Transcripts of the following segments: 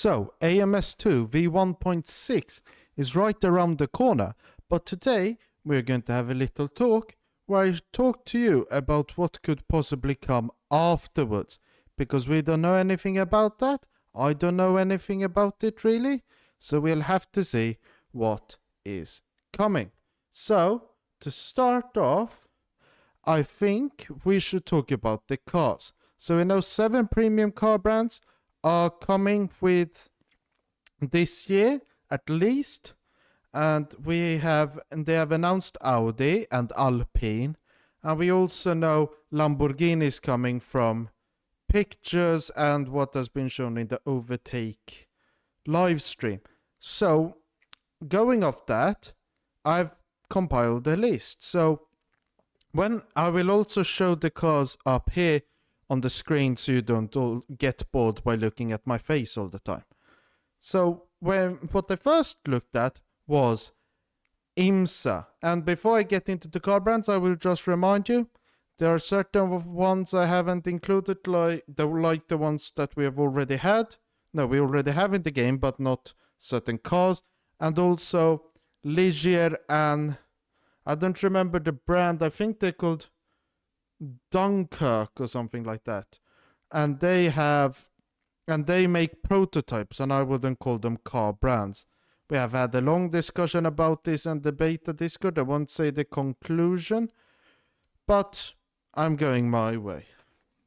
So, AMS2 v1.6 is right around the corner, but today we're going to have a little talk where I talk to you about what could possibly come afterwards, because we don't know anything about that. I don't know anything about it really, so we'll have to see what is coming. So, to start off, I think we should talk about the cars. So we know 7 premium car brands are coming with this year at least, and they have announced Audi and Alpine, and we also know Lamborghini is coming from pictures and what has been shown in the Overtake live stream. So going off that, I've compiled a list. So when I will also show the cars up here on the screen so you don't all get bored by looking at my face all the time. So what I first looked at was IMSA. And before I get into the car brands, I will just remind you, there are certain ones I haven't included, like the ones that we have already had. No, we already have in the game, but not certain cars. And also Ligier and I don't remember the brand. I think they're called Dunkirk or something like that, and they make prototypes, and I wouldn't call them car brands. We have had a long discussion about this in the beta Discord. I won't say the conclusion, but I'm going my way.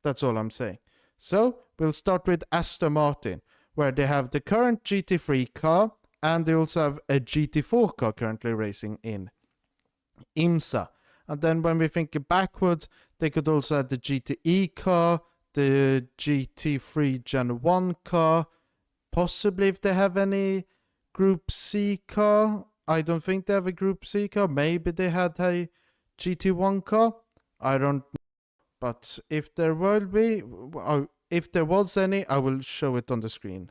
That's all I'm saying. So we'll start with Aston Martin, where they have the current GT3 car, and they also have a GT4 car currently racing in IMSA. And then when we think backwards, they could also have the GTE car, the GT3 Gen 1 car, possibly if they have any Group C car. I don't think they have a Group C car. Maybe they had a GT1 car. I don't know. But if there will be, if there was any, I will show it on the screen.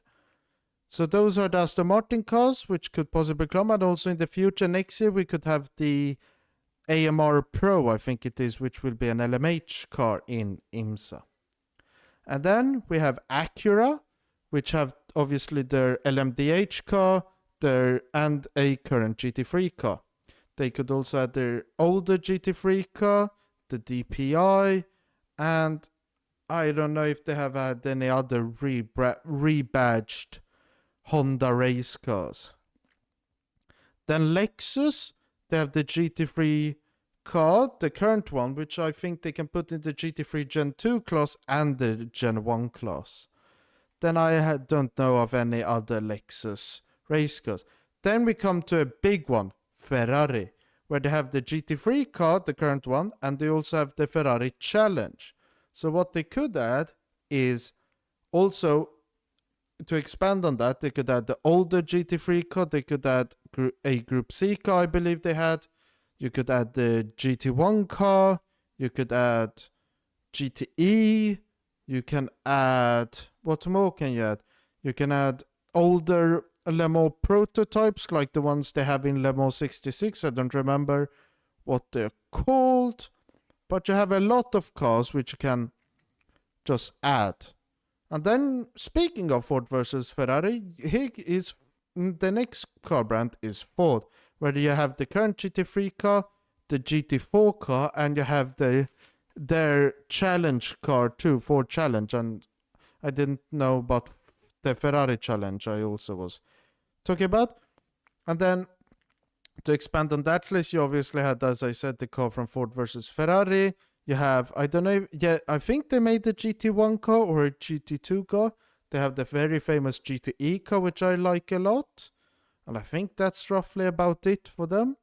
So those are the Aston Martin cars, which could possibly come. And also in the future, next year, we could have the AMR Pro, I think it is, which will be an LMH car in IMSA. And then we have Acura, which have obviously their LMDH car, and a current GT3 car. They could also have their older GT3 car, the DPI, and I don't know if they have had any other rebadged Honda race cars. Then Lexus, they have the GT3 car, the current one, which I think they can put in the GT3 Gen 2 class and the Gen 1 class. Then I don't know of any other Lexus race cars. Then we come to a big one, Ferrari, where they have the GT3 car, the current one, and they also have the Ferrari Challenge. So what they could add is also, to expand on that, they could add the older GT3 car, they could add a Group C car, I believe they had. You could add the GT1 car, you could add GTE, you can add, what more can you add? You can add older Le Mans prototypes, like the ones they have in Le Mans 66, I don't remember what they're called. But you have a lot of cars which you can just add. And then, speaking of Ford versus Ferrari, here is the next car brand is Ford, where you have the current GT3 car, the GT4 car, and you have their Challenge car too, Ford Challenge. And I didn't know about the Ferrari Challenge I also was talking about. And then, to expand on that list, you obviously had, as I said, the car from Ford versus Ferrari. You have, I don't know, I think they made the GT1 car or a GT2 car. They have the very famous GTE car, which I like a lot. And I think that's roughly about it for them.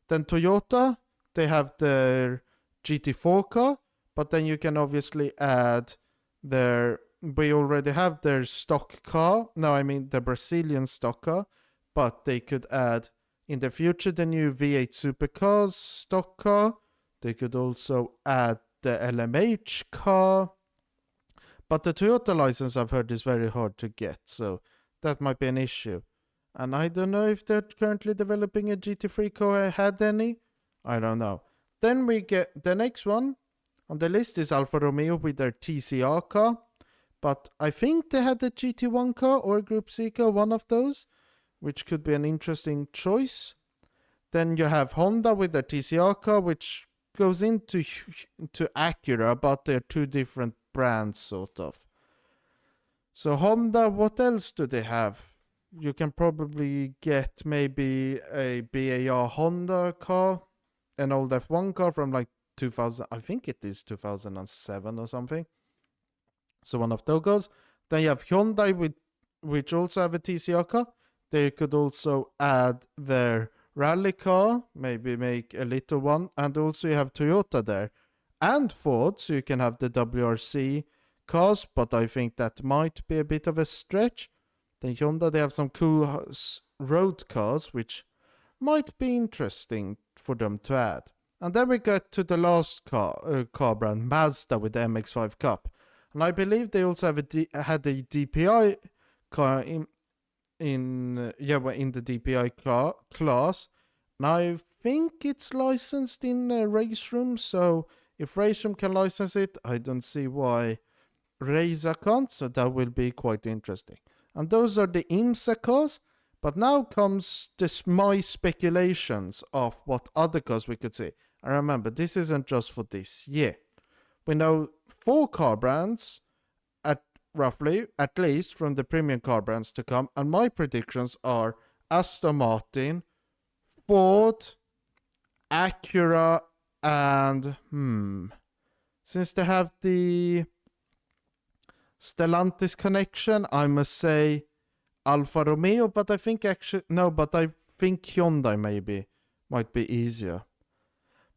Then Toyota, they have their GT4 car. But then you can obviously add we already have their stock car. No, I mean the Brazilian stock car. But they could add, in the future, the new V8 supercars stock car. They could also add the LMH car. But the Toyota license, I've heard, is very hard to get. So that might be an issue. And I don't know if they're currently developing a GT3 car. I had any. I don't know. Then we get the next one on the list is Alfa Romeo with their TCR car. But I think they had the GT1 car or Group C car, one of those, which could be an interesting choice. Then you have Honda with their TCR car, which goes into Acura, but they're two different brands, sort of. So Honda, what else do they have? You can probably get maybe a BAR Honda car, an old F1 car from like 2000, I think it is 2007 or something. So one of those. Then you have Hyundai, which also have a TCR car. They could also add their rally car, maybe make a little one. And also you have Toyota there. And Ford, so you can have the WRC cars, but I think that might be a bit of a stretch. Then Hyundai, they have some cool road cars, which might be interesting for them to add. And then we get to the last car brand, Mazda, with the MX-5 Cup. And I believe they also have had a DPI car in the DPI car class. And I think it's licensed in Race Room, so if Race Room can license it, I don't see why Razer can't, so that will be quite interesting. And those are the IMSA cars. But now comes my speculations of what other cars we could see. And remember, this isn't just for this year. We know 4 car brands, at least from the premium car brands to come. And my predictions are Aston Martin, Ford, Acura, and since they have the Stellantis connection, I must say Alfa Romeo, but I think Hyundai might be easier.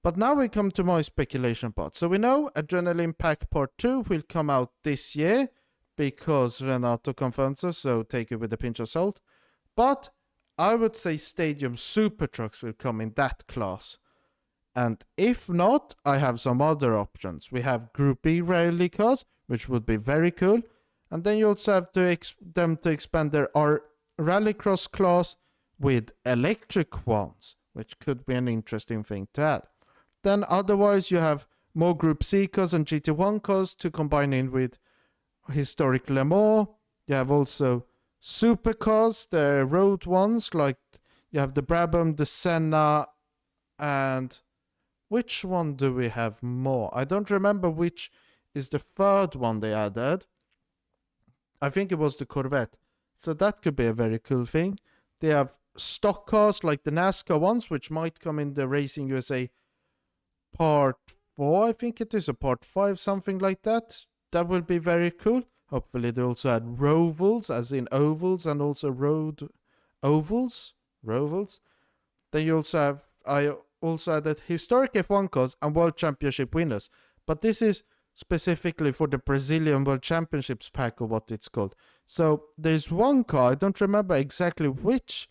But now we come to my speculation part. So we know Adrenaline Pack Part 2 will come out this year because Renato confirms us, so take it with a pinch of salt. But I would say Stadium Super Trucks will come in that class. And if not, I have some other options. We have Group B rally cars, which would be very cool. And then you also have them to expand their rallycross class with electric ones, which could be an interesting thing to add. Then otherwise you have more Group C cars and GT1 cars to combine in with historic Le Mans. You have also supercars, the road ones, like you have the Brabham, the Senna, and which one do we have more? I don't remember which is the third one they added. I think it was the Corvette. So that could be a very cool thing. They have stock cars like the NASCAR ones, which might come in the Racing USA Part 4. I think it is a Part 5, something like that. That will be very cool. Hopefully they also add rovals, as in ovals, and also road ovals. Rovals. Then you also have, I also added historic F1 cars and World Championship winners. But this is specifically for the Brazilian World Championships pack, or what it's called. So there's one car, I don't remember exactly which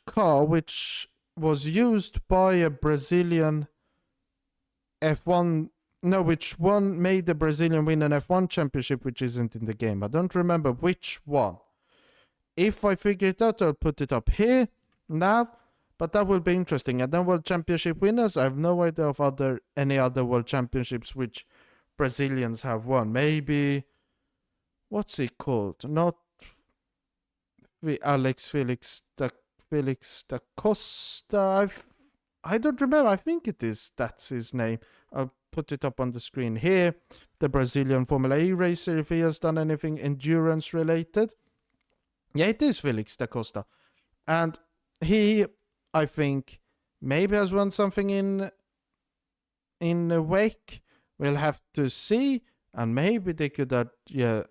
car which was used by a Brazilian F1, which one made the Brazilian win an F1 championship, which isn't in the game. I don't remember which one. If I figure it out, I'll put it up here now. But that will be interesting. And then World Championship winners, I have no idea of any other World Championships which Brazilians have won. Maybe, what's it called? Not Felix da Costa. I don't remember. I think that's his name. I'll put it up on the screen here. The Brazilian Formula E racer, if he has done anything endurance related. Yeah, it is Felix da Costa. And he, I think, maybe has won something in a WEC. We'll have to see. And maybe they could add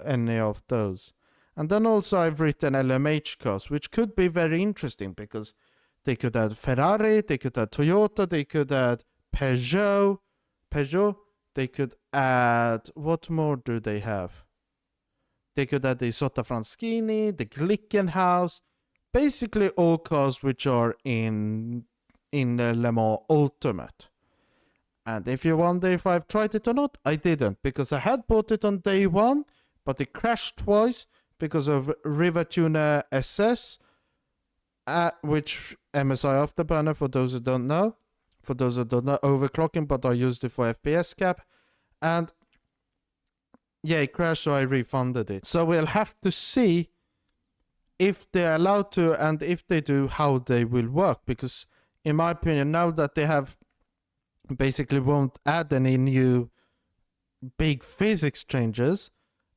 any of those. And then also I've written LMH cars, which could be very interesting because they could add Ferrari, they could add Toyota, they could add Peugeot, they could add, what more do they have? They could add the Isotta Franschini, the Glickenhaus, basically all cars which are in the Le Mans Ultimate. And if you wonder if I've tried it or not, I didn't, because I had bought it on day one, but it crashed twice because of Rivatuna SS, which MSI Afterburner, for those who don't know. For those who don't know, overclocking, but I used it for FPS cap. And Yeah, it crashed, so I refunded it. So we'll have to see if they're allowed to, and if they do, how they will work. Because in my opinion, now that they have basically won't add any new big physics changes,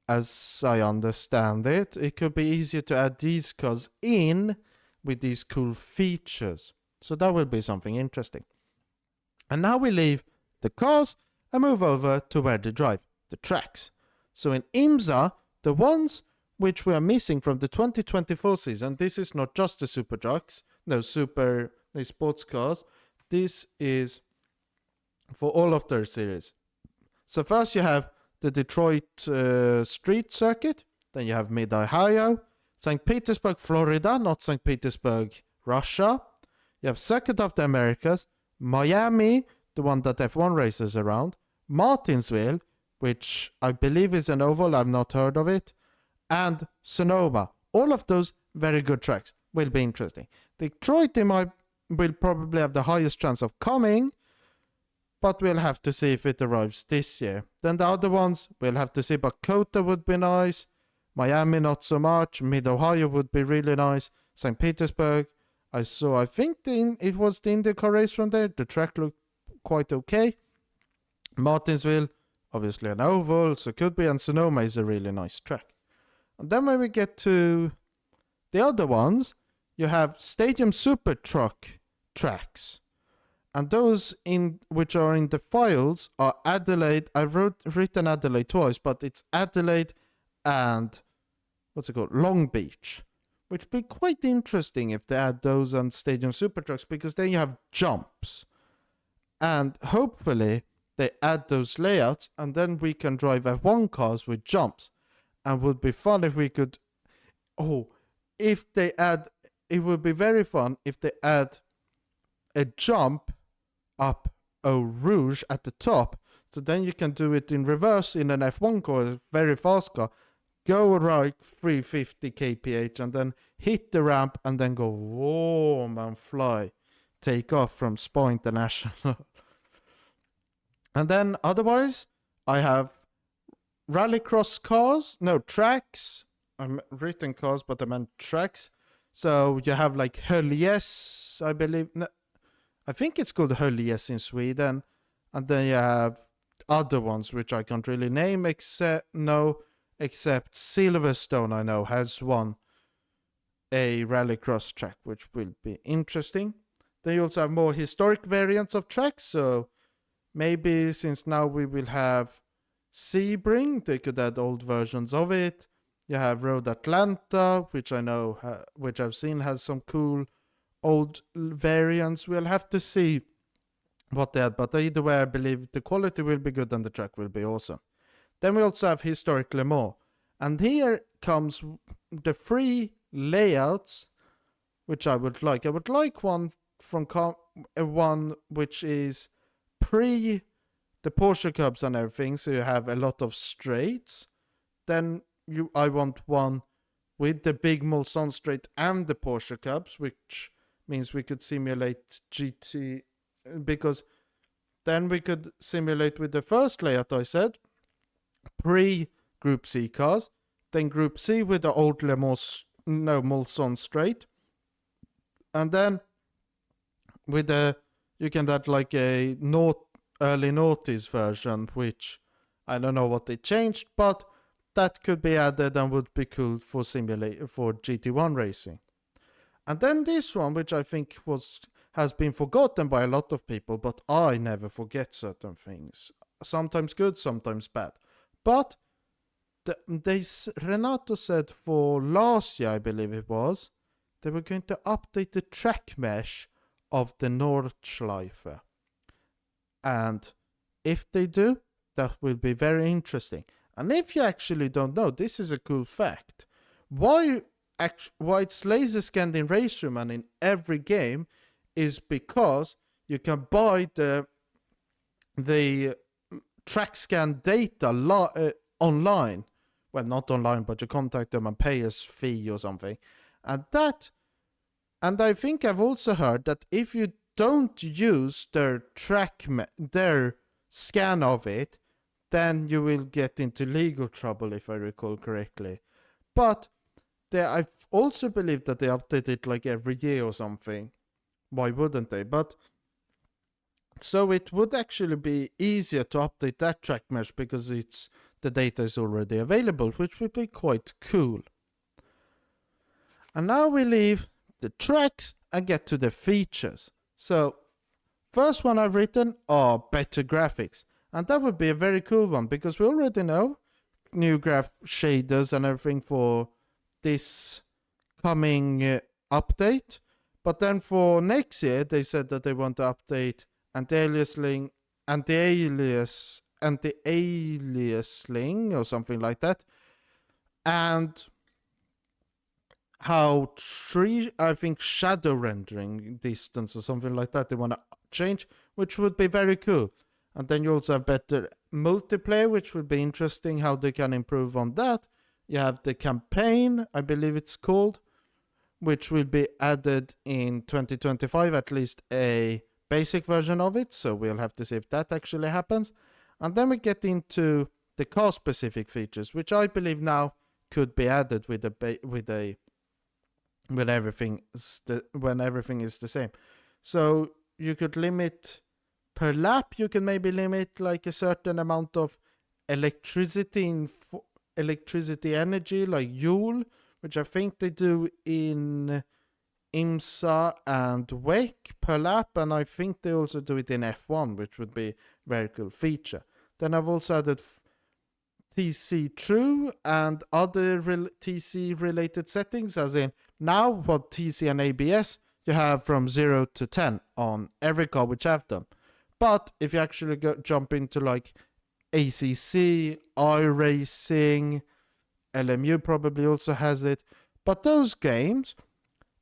as I understand it, it could be easier to add these cars in with these cool features. So that will be something interesting. And now we leave the cars and move over to where they drive, the tracks. So in IMSA, the ones which we are missing from the 2024 season, this is not just the super trucks, no sports cars. This is for all of their series. So first you have the Detroit street circuit, then you have Mid-Ohio, St. Petersburg, Florida, not St. Petersburg, Russia. You have Circuit of the Americas, Miami, the one that F1 races around, Martinsville, which I believe is an oval, I've not heard of it, and Sonoma. All of those very good tracks, will be interesting. Detroit will probably have the highest chance of coming, but we'll have to see if it arrives this year. Then the other ones, we'll have to see, but Kota would be nice, Miami not so much, Mid-Ohio would be really nice, St. Petersburg, I think it was the IndyCar race from there, the track looked quite okay. Martinsville, obviously an oval, so could be, and Sonoma is a really nice track. And then when we get to the other ones, you have Stadium Super Truck tracks. And those which are in the files are Adelaide. I've written Adelaide twice, but it's Adelaide and Long Beach. Which would be quite interesting if they add those on Stadium Super Trucks, because then you have jumps. And hopefully they add those layouts, and then we can drive F1 cars with jumps. And would be fun if we could... if they add... It would be very fun if they add a jump up Eau Rouge at the top. So then you can do it in reverse in an F1 car, a very fast car. Go right 350 kph and then hit the ramp and then go warm and fly. Take off from Spa International. And then otherwise, I have rallycross cars. No, tracks. I'm written cars, but I meant tracks. So you have like Höljes, I believe. No, I think it's called Höljes in Sweden. And then you have other ones which I can't really name except Silverstone, I know, has one. A rallycross track, which will be interesting. Then you also have more historic variants of tracks. So maybe since now we will have Sebring, they could add old versions of it. You have Road Atlanta, which I know, which I've seen has some cool old variants. We'll have to see what they add, but either way, I believe the quality will be good and the track will be awesome. Then we also have Historic Le Mans, and here comes the free layouts, which I would like. I would like one from one which is pre the Porsche Cups and everything, so you have a lot of straights. Then I want one with the big Mulsanne straight and the Porsche Cups, which means we could simulate GT, because then we could simulate with the first layout I said, pre-Group C cars, then Group C with the old Mulsanne straight, and then with you can add like a early noughties version, which I don't know what they changed, but that could be added and would be cool for GT1 racing. And then this one, which I think has been forgotten by a lot of people, but I never forget certain things. Sometimes good, sometimes bad. But Renato said for last year, I believe it was, they were going to update the track mesh of the Nordschleife. And if they do, that will be very interesting. And if you actually don't know, this is a cool fact. Why it's laser scanned in Race Room and in every game is because you can buy the track scan data online. Well, not online, but you contact them and pay a fee or something. And I think I've also heard that if you don't use their scan of it, then you will get into legal trouble, if I recall correctly. But I also believe that they update it like every year or something. Why wouldn't they? But so it would actually be easier to update that track mesh because the data is already available, which would be quite cool. And now we leave the tracks and get to the features. So first one I've written are better graphics. And that would be a very cool one because we already know new graph shaders and everything for this coming update. But then for next year, they said that they want to update anti-aliasing or something like that. And how I think shadow rendering distance or something like that they want to change, which would be very cool. And then you also have better multiplayer, which would be interesting how they can improve on that. You have the campaign, I believe it's called, which will be added in 2025, at least a basic version of it. So we'll have to see if that actually happens. And then we get into the car-specific features, which I believe now could be added when everything is the same. So you could limit per lap. You can maybe limit like a certain amount of electricity energy, like Joule, which I think they do in IMSA and WEC per lap, and I think they also do it in F1, which would be a very cool feature. Then I've also added TC True and other TC related settings, as in now for TC and ABS you have from 0 to 10 on every car which have them. But if you actually jump into like ACC, iRacing, LMU probably also has it. But those games,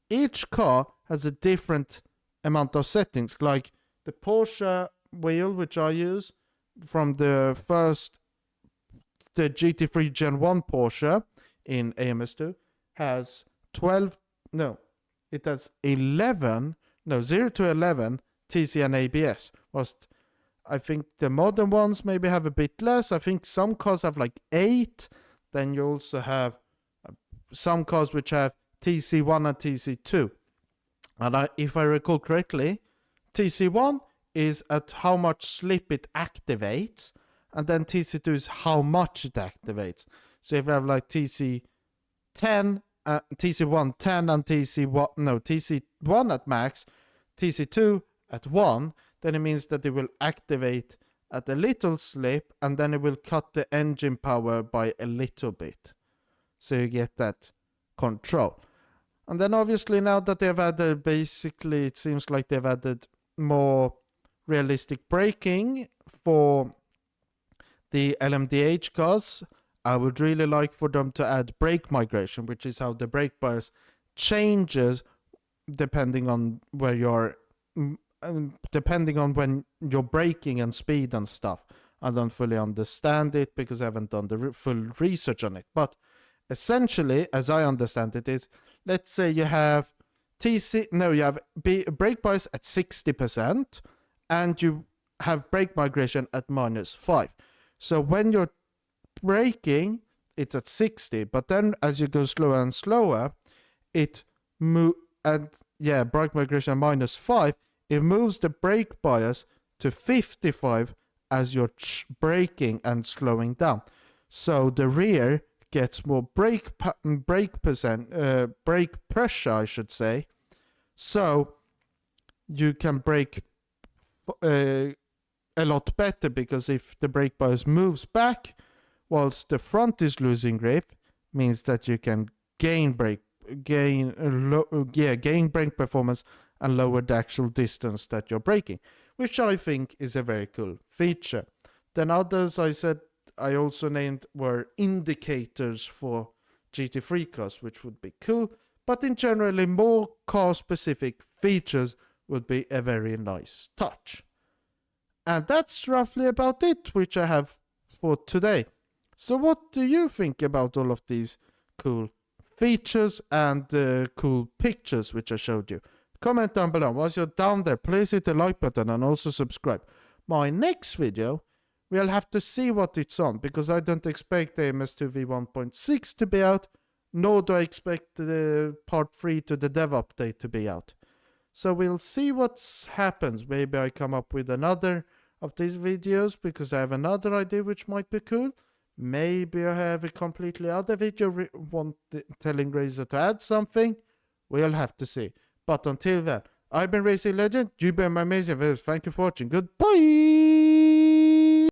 each car has a different amount of settings. Like the Porsche wheel, which I use from the GT3 Gen 1 Porsche in AMS2 has 0 to 11 TC and ABS. I think the modern ones maybe have a bit less. I think some cars have like 8. Then you also have some cars which have TC1 and TC2. And if I recall correctly, TC1 is at how much slip it activates, and then TC2 is how much it activates. So if you have like TC1 10 and TC1 at max, TC2 at 1, then it means that it will activate at a little slip, and then it will cut the engine power by a little bit. So you get that control. And then obviously now that they've added, basically it seems like they've added more realistic braking for the LMDH cars. I would really like for them to add brake migration, which is how the brake bias changes depending on where you're, depending on when you're braking and speed and stuff. I don't fully understand it because I haven't done the full research on it. But essentially, as I understand it, is let's say you have brake bias at 60% and you have brake migration at -5. So when you're braking, it's at 60, but then as you go slower and slower, brake migration -5, it moves the brake bias to 55 as you're braking and slowing down. So the rear gets more brake pressure, I should say. So you can brake a lot better, because if the brake bias moves back whilst the front is losing grip, means that you can gain brake performance and lower the actual distance that you're braking, which I think is a very cool feature. Then others I also named were indicators for GT3 cars, which would be cool, but in generally more car specific features would be a very nice touch. And that's roughly about it which I have for today. So what do you think about all of these cool features and cool pictures which I showed you? Comment down below. Once you're down there, please hit the like button and also subscribe. My next video We'll have to see what it's on, because I don't expect the AMS2 v1.6 to be out, nor do I expect the part 3 to the dev update to be out. So we'll see what happens. Maybe I come up with another of these videos because I have another idea which might be cool. Maybe I have a completely other video telling Razer to add something. We'll have to see. But until then, I've been Racing Legend. You've been my amazing viewers. Thank you for watching. Goodbye.